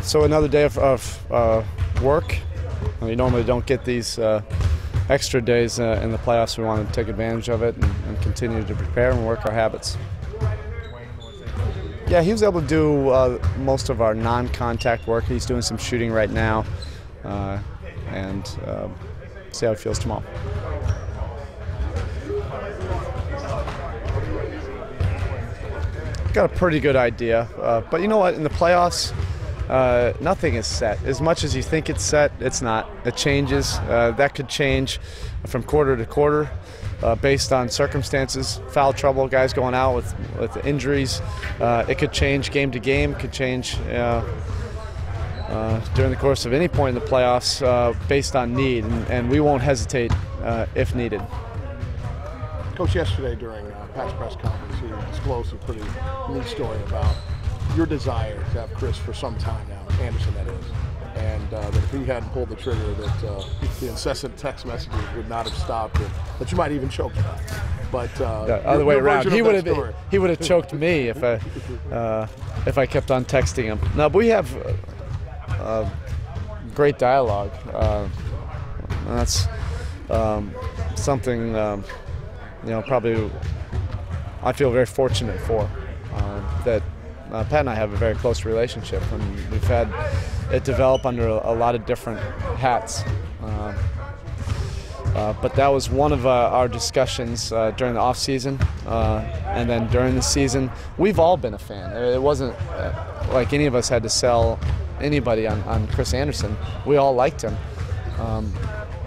So another day of work. We normally don't get these extra days in the playoffs. We want to take advantage of it and continue to prepare and work our habits. Yeah, he was able to do most of our non-contact work. He's doing some shooting right now, and see how it feels tomorrow. Got a pretty good idea, but you know what? In the playoffs, nothing is set. As much as you think it's set, it's not. It changes. That could change from quarter to quarter based on circumstances. Foul trouble, guys going out with injuries. It could change game to game. It could change during the course of any point in the playoffs based on need, and we won't hesitate if needed. Coach, yesterday during Pat's press conference, he disclosed a pretty neat story about your desire to have Chris for some time now, Anderson that is, and that if he hadn't pulled the trigger, that the incessant text messages would not have stopped, that you might even choke him. But the other way around, he would have choked me if I kept on texting him. No, but we have great dialogue. And that's something probably I feel very fortunate for, that Pat and I have a very close relationship, and we've had it develop under a lot of different hats. But that was one of our discussions during the off season, and then during the season. We've all been a fan. It wasn't like any of us had to sell anybody on Chris Anderson. We all liked him.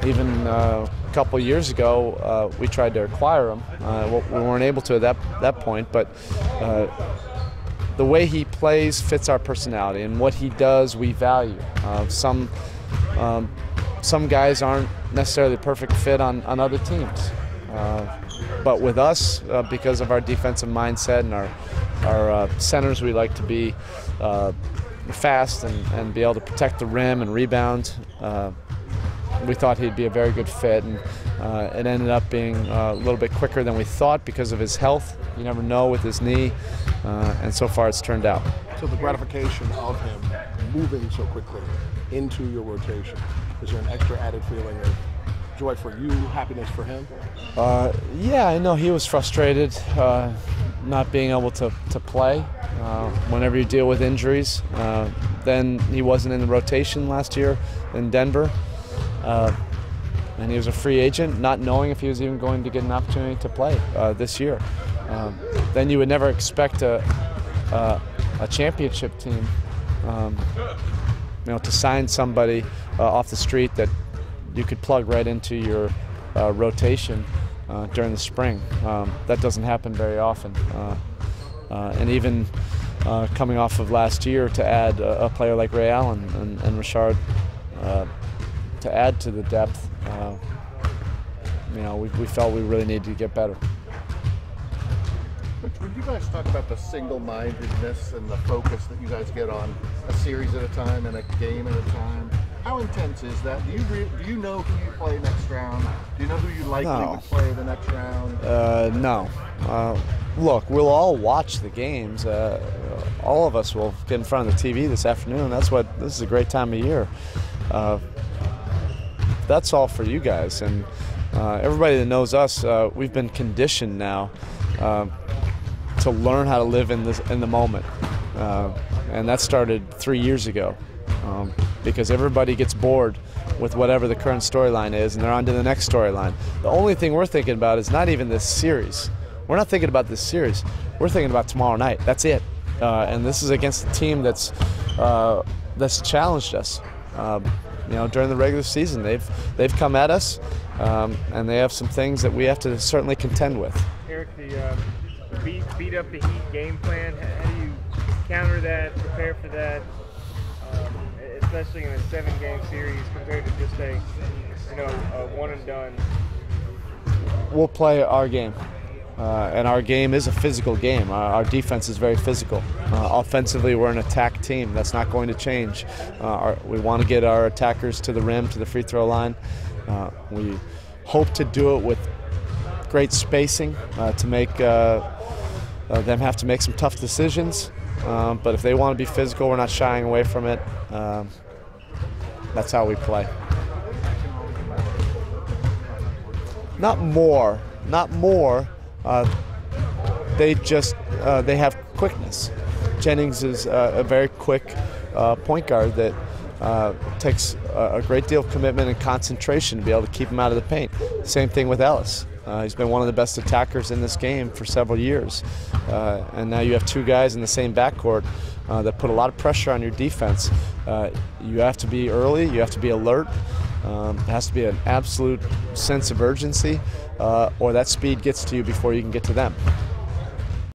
Even a couple years ago, we tried to acquire him. We weren't able to at that point, but the way he plays fits our personality, and what he does we value. Some guys aren't necessarily a perfect fit on other teams, but with us, because of our defensive mindset and our centers, we like to be fast and be able to protect the rim and rebound. We thought he'd be a very good fit, and it ended up being a little bit quicker than we thought because of his health. You never know with his knee, and so far it's turned out. So the gratification of him moving so quickly into your rotation, is there an extra added feeling of joy for you, happiness for him? Yeah, I know he was frustrated not being able to play whenever you deal with injuries. Then he wasn't in the rotation last year in Denver. And he was a free agent, not knowing if he was even going to get an opportunity to play this year. Then you would never expect a championship team, to sign somebody off the street that you could plug right into your rotation during the spring. That doesn't happen very often. And even coming off of last year, to add a player like Ray Allen and Richard, to add to the depth, we felt we really needed to get better. When you guys talk about the single-mindedness and the focus that you guys get on a series at a time and a game at a time, how intense is that? Do you know who you play next round? Do you know who you likely would play the next round? No. Look, we'll all watch the games. All of us will get in front of the TV this afternoon. This is a great time of year. That's all for you guys, and everybody that knows us, we've been conditioned now to learn how to live in the moment, and that started 3 years ago, because everybody gets bored with whatever the current storyline is, and they're on to the next storyline. The only thing we're thinking about is not even this series. We're not thinking about this series. We're thinking about tomorrow night. That's it, and this is against a team that's challenged us. During the regular season, they've come at us, and they have some things that we have to certainly contend with. Erik, the beat up the Heat game plan, how do you counter that, prepare for that, especially in a 7-game series compared to just a one and done? We'll play our game. And our game is a physical game. Our defense is very physical. Offensively, we're an attack team. That's not going to change. We want to get our attackers to the rim, to the free throw line. We hope to do it with great spacing to make them have to make some tough decisions. but if they want to be physical, we're not shying away from it. That's how we play. Not more. They have quickness. Jennings is a very quick point guard that takes a great deal of commitment and concentration to be able to keep him out of the paint. Same thing with Ellis. He's been one of the best attackers in this game for several years. And now you have two guys in the same backcourt that put a lot of pressure on your defense. You have to be early, you have to be alert. There has to be an absolute sense of urgency, or that speed gets to you before you can get to them.